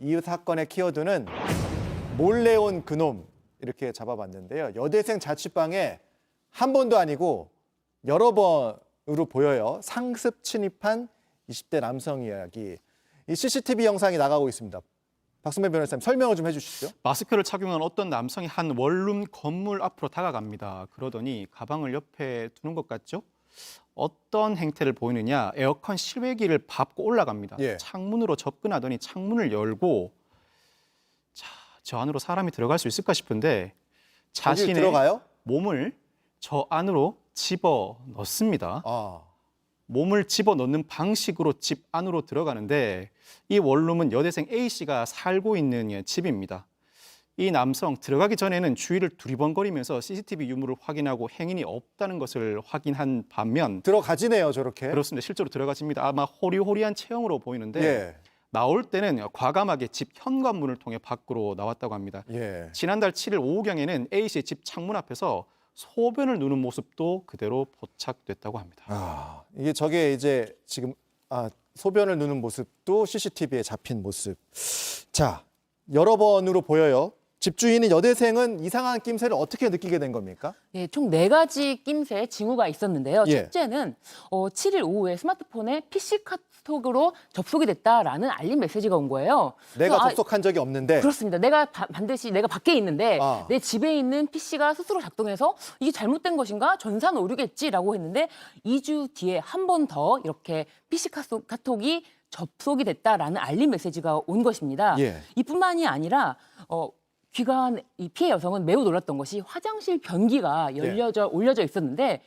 이 사건의 키워드는 몰래 온 그놈 이렇게 잡아봤는데요. 여대생 자취방에 한 번도 아니고 여러 번으로 보여요. 상습 침입한 20대 남성 이야기. 이 CCTV 영상이 나가고 있습니다. 박선배 변호사님 설명을 좀 해주시죠. 마스크를 착용한 어떤 남성이 한 원룸 건물 앞으로 다가갑니다. 그러더니 가방을 옆에 두는 것 같죠? 어떤 행태를 보이느냐? 에어컨 실외기를 밟고 올라갑니다. 예. 창문으로 접근하더니 창문을 열고 저 안으로 사람이 들어갈 수 있을까 싶은데 자신의 들어가요? 몸을 저 안으로 집어 넣습니다. 아, 몸을 집어넣는 방식으로 집 안으로 들어가는데 이 원룸은 여대생 A씨가 살고 있는 집입니다. 이 남성 들어가기 전에는 주위를 두리번거리면서 CCTV 유무를 확인하고 행인이 없다는 것을 확인한 반면 들어가지네요, 저렇게. 그렇습니다. 실제로 들어가집니다. 아마 호리호리한 체형으로 보이는데 예, 나올 때는 과감하게 집 현관문을 통해 밖으로 나왔다고 합니다. 예. 지난달 7일 오후경에는 A씨의 집 창문 앞에서 소변을 누는 모습도 그대로 포착됐다고 합니다. 아, 저게 이제 지금 소변을 누는 모습도 CCTV에 잡힌 모습. 자, 여러 번으로 보여요. 집주인인 여대생은 이상한 낌새를 어떻게 느끼게 된 겁니까? 예, 총 4가지 낌새의 징후가 있었는데요. 예. 첫째는 7일 오후에 스마트폰에 PC 카톡으로 접속이 됐다라는 알림 메시지가 온 거예요. 내가 그래서 접속한 적이 없는데. 그렇습니다. 내가 반드시 내가 밖에 있는데 아. 내 집에 있는 PC가 스스로 작동해서 이게 잘못된 것인가? 전산 오류겠지라고 했는데 2주 뒤에 한 번 더 이렇게 PC 카톡이 접속이 됐다라는 알림 메시지가 온 것입니다. 예. 이뿐만이 아니라 귀가한 이 피해 여성은 매우 놀랐던 것이 화장실 변기가 올려져 있었는데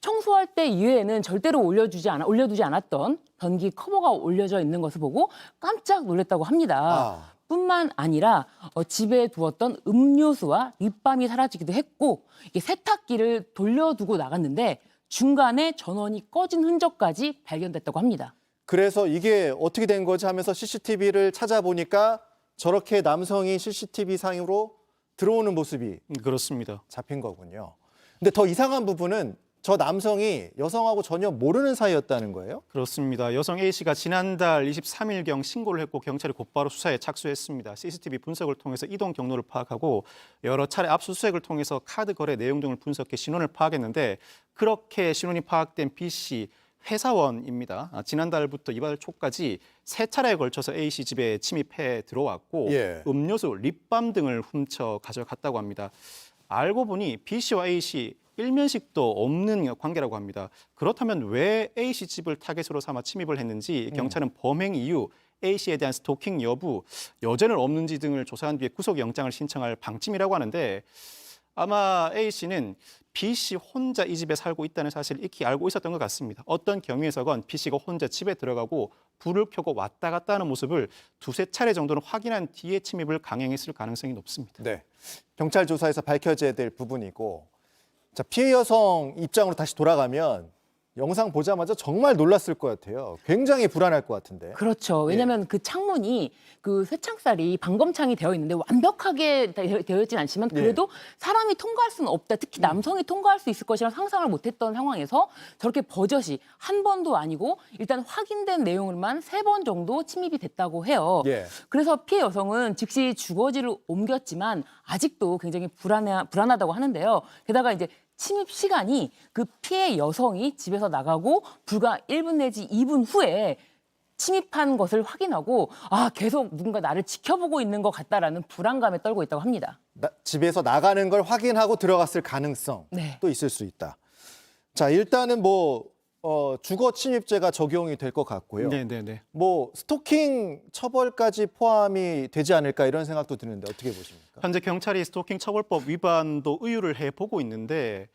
청소할 때 이외에는 절대로 올려두지 않았던 변기 커버가 올려져 있는 것을 보고 깜짝 놀랐다고 합니다. 아. 뿐만 아니라 집에 두었던 음료수와 립밤이 사라지기도 했고 이게 세탁기를 돌려두고 나갔는데 중간에 전원이 꺼진 흔적까지 발견됐다고 합니다. 그래서 이게 어떻게 된 거지 하면서 CCTV를 찾아보니까 저렇게 남성이 CCTV 상으로 들어오는 모습이 그렇습니다. 잡힌 거군요. 근데 더 이상한 부분은 저 남성이 여성하고 전혀 모르는 사이였다는 거예요? 그렇습니다. 여성 A씨가 지난달 23일경 신고를 했고 경찰이 곧바로 수사에 착수했습니다. CCTV 분석을 통해서 이동 경로를 파악하고 여러 차례 압수수색을 통해서 카드 거래 내용 등을 분석해 신원을 파악했는데 그렇게 신원이 파악된 B씨 회사원입니다. 지난달부터 이달 초까지 3차례에 걸쳐서 A씨 집에 침입해 들어왔고 예. 음료수, 립밤 등을 훔쳐 가져갔다고 합니다. 알고 보니 B씨와 A씨 일면식도 없는 관계라고 합니다. 그렇다면 왜 A씨 집을 타겟으로 삼아 침입을 했는지 경찰은 범행 이유, A씨에 대한 스토킹 여부, 여전은 없는지 등을 조사한 뒤에 구속영장을 신청할 방침이라고 하는데 아마 A씨는 B씨 혼자 이 집에 살고 있다는 사실을 익히 알고 있었던 것 같습니다. 어떤 경위에서건 B씨가 혼자 집에 들어가고 불을 켜고 왔다 갔다 하는 모습을 2~3차례 정도는 확인한 뒤에 침입을 강행했을 가능성이 높습니다. 네. 경찰 조사에서 밝혀져야 될 부분이고, 자, 피해 여성 입장으로 다시 돌아가면 영상 보자마자 정말 놀랐을 것 같아요. 굉장히 불안할 것 같은데. 그렇죠. 왜냐하면 그 창문이 그 쇠창살이 방검창이 되어 있는데 완벽하게 되어 있진 않지만 그래도 사람이 통과할 수는 없다. 특히 남성이 통과할 수 있을 것이라 상상을 못했던 상황에서 저렇게 버젓이 한 번도 아니고 일단 확인된 내용을만 3번 정도 침입이 됐다고 해요. 예. 그래서 피해 여성은 즉시 주거지를 옮겼지만 아직도 굉장히 불안하다고 하는데요. 게다가 이제 침입 시간이 그 피해 여성이 집에서 나가고 불과 1분 내지 2분 후에 침입한 것을 확인하고 계속 누군가 나를 지켜보고 있는 것 같다라는 불안감에 떨고 있다고 합니다. 집에서 나가는 걸 확인하고 들어갔을 가능성도 네. 있을 수 있다. 자, 일단은 주거 침입죄가 적용이 될 것 같고요. 네네네. 스토킹 처벌까지 포함이 되지 않을까 이런 생각도 드는데 어떻게 보십니까? 현재 경찰이 스토킹 처벌법 위반도 의율을 해보고 있는데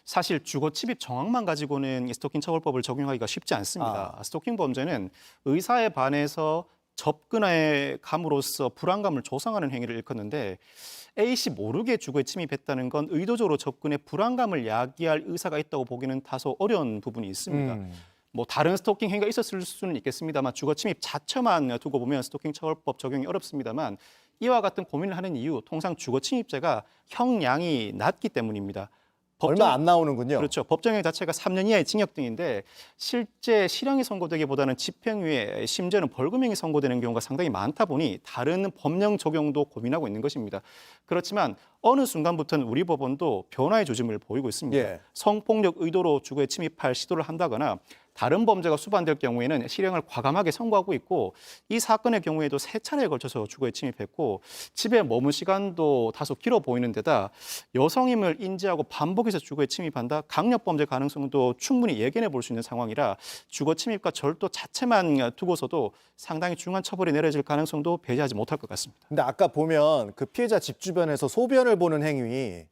사실 주거 침입 정황만 가지고는 이 스토킹 처벌법을 적용하기가 쉽지 않습니다. 스토킹 범죄는 의사에 반해서 접근해 감으로써 불안감을 조성하는 행위를 일컫는데 A씨 모르게 주거에 침입했다는 건 의도적으로 접근해 불안감을 야기할 의사가 있다고 보기는 다소 어려운 부분이 있습니다. 다른 스토킹 행위가 있었을 수는 있겠습니다만 주거 침입 자체만 두고 보면 스토킹 처벌법 적용이 어렵습니다만 이와 같은 고민을 하는 이유, 통상 주거 침입죄가 형량이 낮기 때문입니다. 얼마 안 나오는군요. 그렇죠. 법정형 자체가 3년 이하의 징역 등인데 실제 실형이 선고되기보다는 집행유예, 심지어는 벌금형이 선고되는 경우가 상당히 많다 보니 다른 법령 적용도 고민하고 있는 것입니다. 그렇지만 어느 순간부터는 우리 법원도 변화의 조짐을 보이고 있습니다. 예. 성폭력 의도로 주거에 침입할 시도를 한다거나 다른 범죄가 수반될 경우에는 실형을 과감하게 선고하고 있고 이 사건의 경우에도 3차례에 걸쳐서 주거에 침입했고 집에 머문 시간도 다소 길어 보이는 데다 여성임을 인지하고 반복해서 주거에 침입한다. 강력범죄 가능성도 충분히 예견해 볼 수 있는 상황이라 주거 침입과 절도 자체만 두고서도 상당히 중한 처벌이 내려질 가능성도 배제하지 못할 것 같습니다. 근데 아까 보면 그 피해자 집 주변에서 소변을 보는 행위,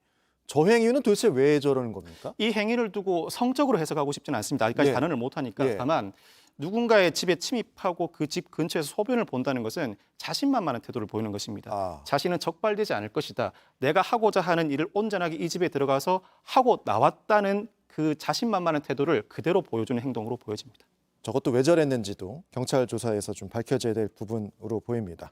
저 행위는 도대체 왜 저러는 겁니까? 이 행위를 두고 성적으로 해석하고 싶지는 않습니다. 아직까지 예. 단언을 못하니까. 예. 다만 누군가의 집에 침입하고 그 집 근처에서 소변을 본다는 것은 자신만만한 태도를 보이는 것입니다. 아. 자신은 적발되지 않을 것이다. 내가 하고자 하는 일을 온전하게 이 집에 들어가서 하고 나왔다는 그 자신만만한 태도를 그대로 보여주는 행동으로 보여집니다. 저것도 왜 저랬는지도 경찰 조사에서 좀 밝혀져야 될 부분으로 보입니다.